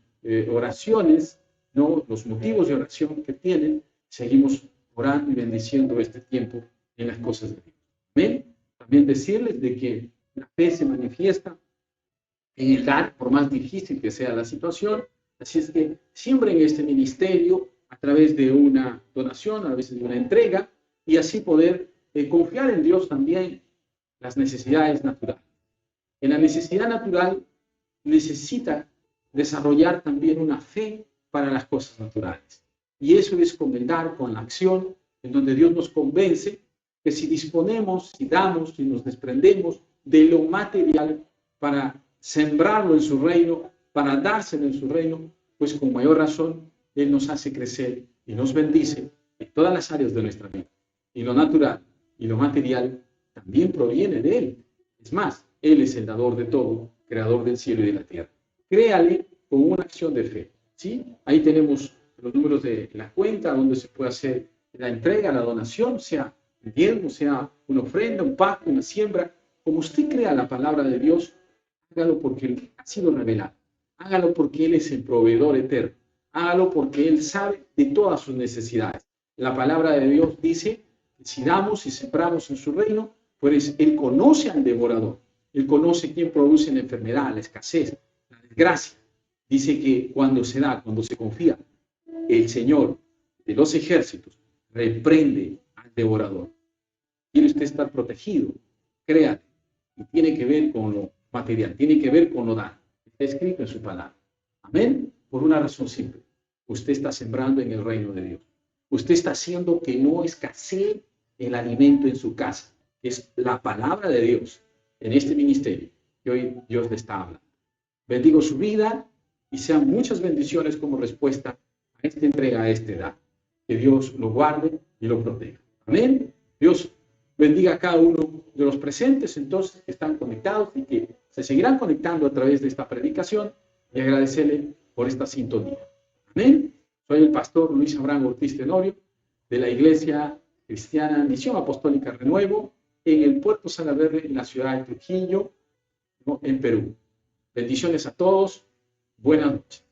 oraciones, ¿no? Los motivos de oración que tienen. Seguimos orando y bendiciendo este tiempo en las cosas de Dios. Amén. También decirles de que la fe se manifiesta en el dar, por más difícil que sea la situación. Así es que siembren este ministerio a través de una donación, a veces de una entrega, y así poder confiar en Dios también las necesidades naturales. En la necesidad natural necesita desarrollar también una fe para las cosas naturales. Y eso es con el dar, con la acción, en donde Dios nos convence que si disponemos, si damos, si nos desprendemos de lo material para sembrarlo en su reino, para dárselo en su reino, pues con mayor razón Él nos hace crecer y nos bendice en todas las áreas de nuestra vida. Y lo natural y lo material también proviene de Él. Es más, Él es el dador de todo, creador del cielo y de la tierra. Créale con una acción de fe. ¿Sí? Ahí tenemos los números de la cuenta donde se puede hacer la entrega, la donación, sea el diezmo, sea una ofrenda, un pacto, una siembra. Como usted crea la palabra de Dios, hágalo porque Él ha sido revelado. Hágalo porque Él es el proveedor eterno. Hágalo porque Él sabe de todas sus necesidades. La palabra de Dios dice que si damos y sembramos en su reino, pues Él conoce al devorador. Él conoce quién produce la enfermedad, la escasez, la desgracia. Dice que cuando se da, cuando se confía, el Señor de los ejércitos reprende al devorador. Quiere usted estar protegido, créale. Y tiene que ver con lo material, tiene que ver con lo dar. Está escrito en su palabra. Amén. Por una razón simple. Usted está sembrando en el reino de Dios. Usted está haciendo que no escasee el alimento en su casa. Es la palabra de Dios en este ministerio que hoy Dios le está hablando. Bendigo su vida y sean muchas bendiciones como respuesta a esta entrega, a esta edad. Que Dios lo guarde y lo proteja. Amén. Dios bendiga a cada uno de los presentes, entonces, que están conectados y que se seguirán conectando a través de esta predicación, y agradecerle por esta sintonía. Amén. Soy el pastor Luis Abraham Ortiz Tenorio, de la Iglesia Cristiana Misión Apostólica Renuevo, en el Puerto Salaverry, en la ciudad de Trujillo, ¿no?, en Perú. Bendiciones a todos. Buenas noches.